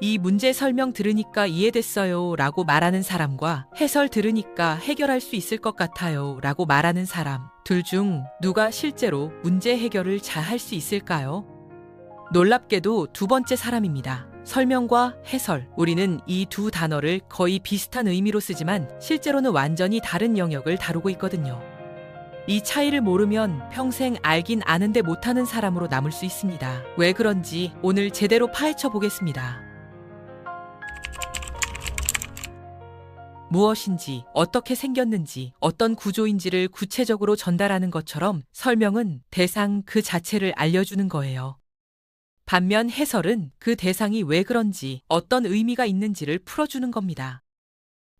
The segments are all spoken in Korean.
이 문제 설명 들으니까 이해됐어요 라고 말하는 사람과 해설 들으니까 해결할 수 있을 것 같아요 라고 말하는 사람, 둘 중 누가 실제로 문제 해결을 잘 할 수 있을까요? 놀랍게도 두 번째 사람입니다. 설명과 해설. 우리는 이 두 단어를 거의 비슷한 의미로 쓰지만 실제로는 완전히 다른 영역을 다루고 있거든요. 이 차이를 모르면 평생 알긴 아는데 못하는 사람으로 남을 수 있습니다. 왜 그런지 오늘 제대로 파헤쳐 보겠습니다. 무엇인지, 어떻게 생겼는지, 어떤 구조인지를 구체적으로 전달하는 것처럼 설명은 대상 그 자체를 알려주는 거예요. 반면 해설은 그 대상이 왜 그런지, 어떤 의미가 있는지를 풀어주는 겁니다.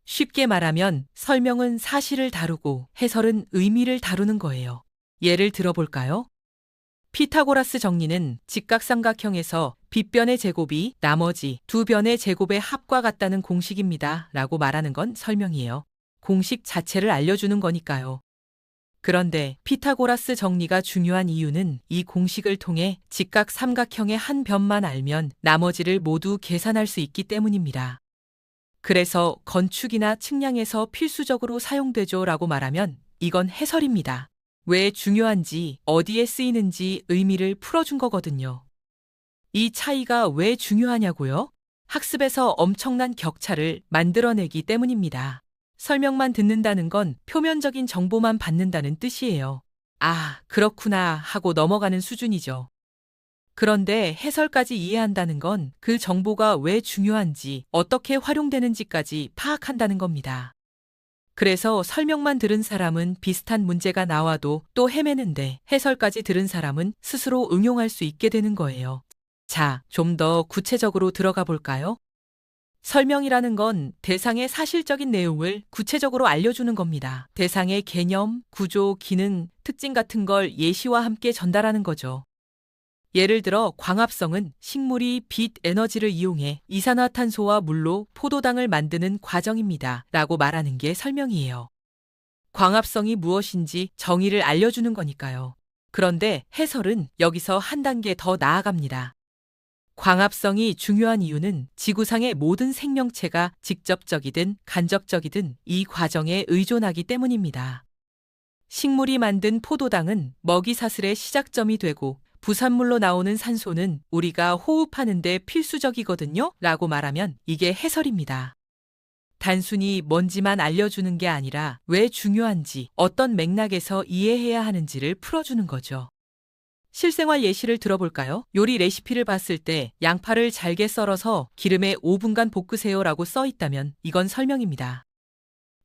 쉽게 말하면 설명은 사실을 다루고 해설은 의미를 다루는 거예요. 예를 들어볼까요? 피타고라스 정리는 직각삼각형에서 빗변의 제곱이 나머지 두 변의 제곱의 합과 같다는 공식입니다. 라고 말하는 건 설명이에요. 공식 자체를 알려주는 거니까요. 그런데 피타고라스 정리가 중요한 이유는 이 공식을 통해 직각삼각형의 한 변만 알면 나머지를 모두 계산할 수 있기 때문입니다. 그래서 건축이나 측량에서 필수적으로 사용되죠 라고 말하면 이건 해설입니다. 왜 중요한지, 어디에 쓰이는지 의미를 풀어준 거거든요. 이 차이가 왜 중요하냐고요? 학습에서 엄청난 격차를 만들어내기 때문입니다. 설명만 듣는다는 건 표면적인 정보만 받는다는 뜻이에요. 아, 그렇구나 하고 넘어가는 수준이죠. 그런데 해설까지 이해한다는 건 그 정보가 왜 중요한지, 어떻게 활용되는지까지 파악한다는 겁니다. 그래서 설명만 들은 사람은 비슷한 문제가 나와도 또 헤매는데 해설까지 들은 사람은 스스로 응용할 수 있게 되는 거예요. 자, 좀 더 구체적으로 들어가 볼까요? 설명이라는 건 대상의 사실적인 내용을 구체적으로 알려주는 겁니다. 대상의 개념, 구조, 기능, 특징 같은 걸 예시와 함께 전달하는 거죠. 예를 들어 광합성은 식물이 빛 에너지를 이용해 이산화탄소와 물로 포도당을 만드는 과정입니다. 라고 말하는 게 설명이에요. 광합성이 무엇인지 정의를 알려주는 거니까요. 그런데 해설은 여기서 한 단계 더 나아갑니다. 광합성이 중요한 이유는 지구상의 모든 생명체가 직접적이든 간접적이든 이 과정에 의존하기 때문입니다. 식물이 만든 포도당은 먹이사슬의 시작점이 되고 부산물로 나오는 산소는 우리가 호흡하는 데 필수적이거든요. 라고 말하면 이게 해설입니다. 단순히 뭔지만 알려주는 게 아니라 왜 중요한지, 어떤 맥락에서 이해해야 하는지를 풀어주는 거죠. 실생활 예시를 들어볼까요? 요리 레시피를 봤을 때 양파를 잘게 썰어서 기름에 5분간 볶으세요 라고 써 있다면 이건 설명입니다.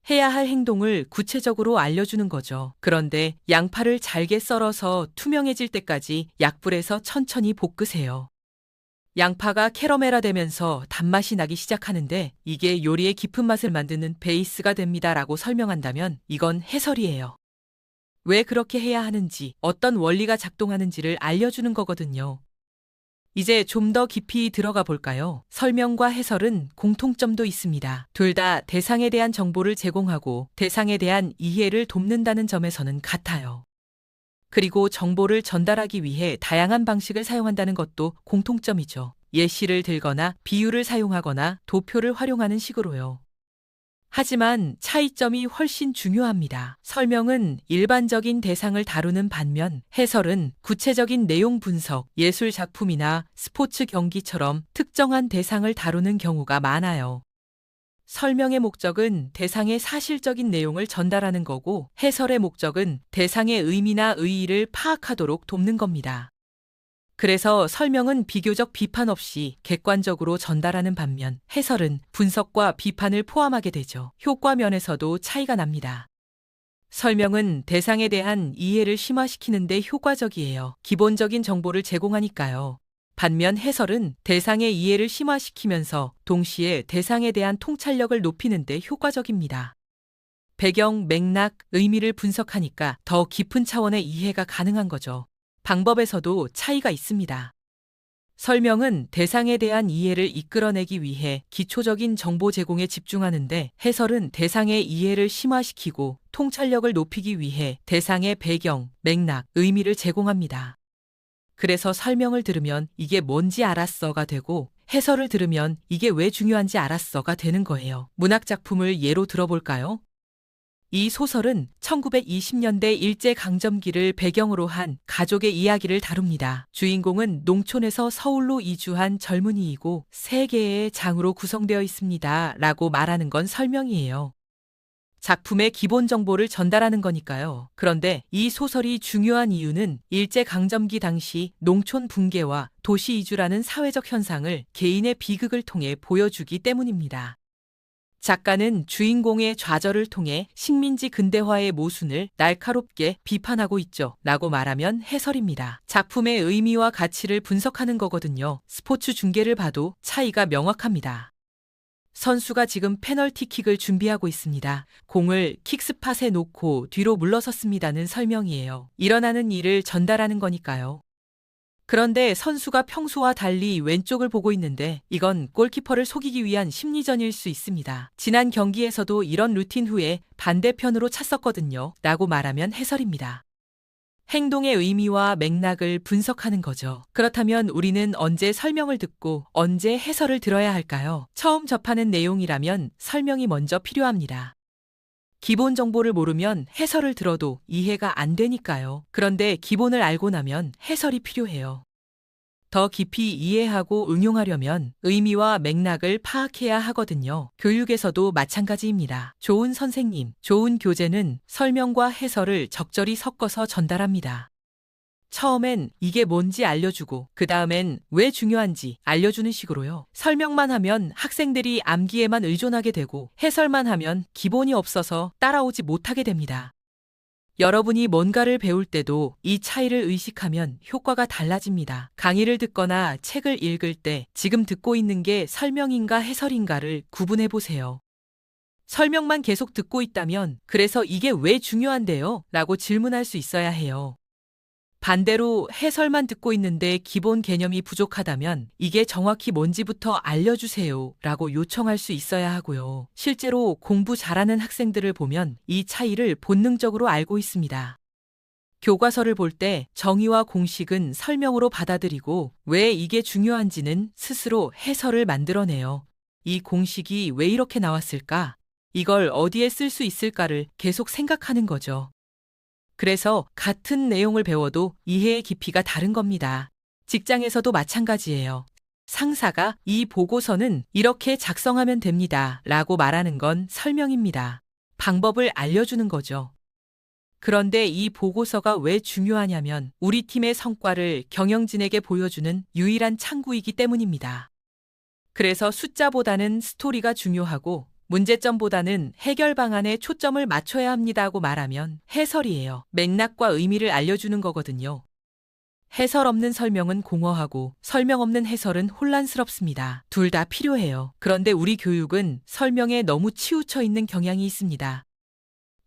해야 할 행동을 구체적으로 알려주는 거죠. 그런데 양파를 잘게 썰어서 투명해질 때까지 약불에서 천천히 볶으세요. 양파가 캐러멜화 되면서 단맛이 나기 시작하는데 이게 요리의 깊은 맛을 만드는 베이스가 됩니다 라고 설명한다면 이건 해설이에요. 왜 그렇게 해야 하는지, 어떤 원리가 작동하는지를 알려주는 거거든요. 이제 좀 더 깊이 들어가 볼까요? 설명과 해설은 공통점도 있습니다. 둘 다 대상에 대한 정보를 제공하고 대상에 대한 이해를 돕는다는 점에서는 같아요. 그리고 정보를 전달하기 위해 다양한 방식을 사용한다는 것도 공통점이죠. 예시를 들거나 비유를 사용하거나 도표를 활용하는 식으로요. 하지만 차이점이 훨씬 중요합니다. 설명은 일반적인 대상을 다루는 반면 해설은 구체적인 내용 분석, 예술 작품이나 스포츠 경기처럼 특정한 대상을 다루는 경우가 많아요. 설명의 목적은 대상의 사실적인 내용을 전달하는 거고 해설의 목적은 대상의 의미나 의의를 파악하도록 돕는 겁니다. 그래서 설명은 비교적 비판 없이 객관적으로 전달하는 반면 해설은 분석과 비판을 포함하게 되죠. 효과 면에서도 차이가 납니다. 설명은 대상에 대한 이해를 심화시키는데 효과적이에요. 기본적인 정보를 제공하니까요. 반면 해설은 대상의 이해를 심화시키면서 동시에 대상에 대한 통찰력을 높이는데 효과적입니다. 배경, 맥락, 의미를 분석하니까 더 깊은 차원의 이해가 가능한 거죠. 방법에서도 차이가 있습니다. 설명은 대상에 대한 이해를 이끌어내기 위해 기초적인 정보 제공에 집중하는데 해설은 대상의 이해를 심화시키고 통찰력을 높이기 위해 대상의 배경, 맥락, 의미를 제공합니다. 그래서 설명을 들으면 이게 뭔지 알았어가 되고 해설을 들으면 이게 왜 중요한지 알았어가 되는 거예요. 문학작품을 예로 들어볼까요? 이 소설은 1920년대 일제강점기를 배경으로 한 가족의 이야기를 다룹니다. 주인공은 농촌에서 서울로 이주한 젊은이이고 세 개의 장으로 구성되어 있습니다. 라고 말하는 건 설명이에요. 작품의 기본 정보를 전달하는 거니까요. 그런데 이 소설이 중요한 이유는 일제강점기 당시 농촌 붕괴와 도시 이주라는 사회적 현상을 개인의 비극을 통해 보여주기 때문입니다. 작가는 주인공의 좌절을 통해 식민지 근대화의 모순을 날카롭게 비판하고 있죠. 라고 말하면 해설입니다. 작품의 의미와 가치를 분석하는 거거든요. 스포츠 중계를 봐도 차이가 명확합니다. 선수가 지금 페널티킥을 준비하고 있습니다. 공을 킥스팟에 놓고 뒤로 물러섰습니다는 설명이에요. 일어나는 일을 전달하는 거니까요. 그런데 선수가 평소와 달리 왼쪽을 보고 있는데 이건 골키퍼를 속이기 위한 심리전일 수 있습니다. 지난 경기에서도 이런 루틴 후에 반대편으로 찼었거든요. 라고 말하면 해설입니다. 행동의 의미와 맥락을 분석하는 거죠. 그렇다면 우리는 언제 설명을 듣고 언제 해설을 들어야 할까요? 처음 접하는 내용이라면 설명이 먼저 필요합니다. 기본 정보를 모르면 해설을 들어도 이해가 안 되니까요. 그런데 기본을 알고 나면 해설이 필요해요. 더 깊이 이해하고 응용하려면 의미와 맥락을 파악해야 하거든요. 교육에서도 마찬가지입니다. 좋은 선생님, 좋은 교재는 설명과 해설을 적절히 섞어서 전달합니다. 처음엔 이게 뭔지 알려주고 그 다음엔 왜 중요한지 알려주는 식으로요. 설명만 하면 학생들이 암기에만 의존하게 되고 해설만 하면 기본이 없어서 따라오지 못하게 됩니다. 여러분이 뭔가를 배울 때도 이 차이를 의식하면 효과가 달라집니다. 강의를 듣거나 책을 읽을 때 지금 듣고 있는 게 설명인가 해설인가를 구분해 보세요. 설명만 계속 듣고 있다면 그래서 이게 왜 중요한데요? 라고 질문할 수 있어야 해요. 반대로 해설만 듣고 있는데 기본 개념이 부족하다면 이게 정확히 뭔지부터 알려주세요 라고 요청할 수 있어야 하고요. 실제로 공부 잘하는 학생들을 보면 이 차이를 본능적으로 알고 있습니다. 교과서를 볼 때 정의와 공식은 설명으로 받아들이고 왜 이게 중요한지는 스스로 해설을 만들어내요. 이 공식이 왜 이렇게 나왔을까? 이걸 어디에 쓸 수 있을까를 계속 생각하는 거죠. 그래서 같은 내용을 배워도 이해의 깊이가 다른 겁니다. 직장에서도 마찬가지예요. 상사가 이 보고서는 이렇게 작성하면 됩니다. 라고 말하는 건 설명입니다. 방법을 알려주는 거죠. 그런데 이 보고서가 왜 중요하냐면 우리 팀의 성과를 경영진에게 보여주는 유일한 창구이기 때문입니다. 그래서 숫자보다는 스토리가 중요하고 문제점보다는 해결 방안에 초점을 맞춰야 합니다고 말하면 해설이에요. 맥락과 의미를 알려주는 거거든요. 해설 없는 설명은 공허하고 설명 없는 해설은 혼란스럽습니다. 둘 다 필요해요. 그런데 우리 교육은 설명에 너무 치우쳐 있는 경향이 있습니다.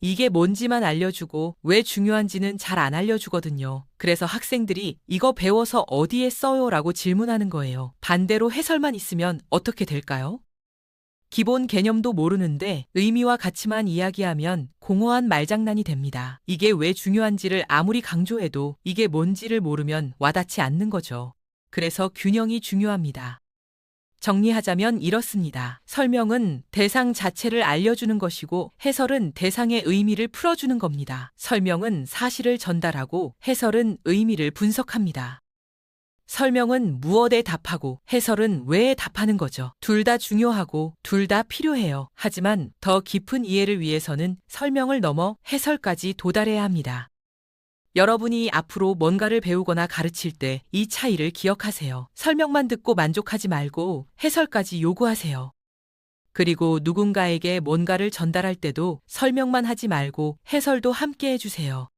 이게 뭔지만 알려주고 왜 중요한지는 잘 안 알려주거든요. 그래서 학생들이 이거 배워서 어디에 써요? 라고 질문하는 거예요. 반대로 해설만 있으면 어떻게 될까요? 기본 개념도 모르는데 의미와 가치만 이야기하면 공허한 말장난이 됩니다. 이게 왜 중요한지를 아무리 강조해도 이게 뭔지를 모르면 와닿지 않는 거죠. 그래서 균형이 중요합니다. 정리하자면 이렇습니다. 설명은 대상 자체를 알려주는 것이고 해설은 대상의 의미를 풀어주는 겁니다. 설명은 사실을 전달하고 해설은 의미를 분석합니다. 설명은 무엇에 답하고 해설은 왜에 답하는 거죠. 둘 다 중요하고 둘 다 필요해요. 하지만 더 깊은 이해를 위해서는 설명을 넘어 해설까지 도달해야 합니다. 여러분이 앞으로 뭔가를 배우거나 가르칠 때 이 차이를 기억하세요. 설명만 듣고 만족하지 말고 해설까지 요구하세요. 그리고 누군가에게 뭔가를 전달할 때도 설명만 하지 말고 해설도 함께 해주세요.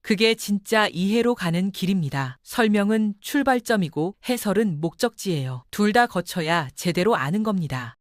그게 진짜 이해로 가는 길입니다. 설명은 출발점이고 해설은 목적지예요. 둘 다 거쳐야 제대로 아는 겁니다.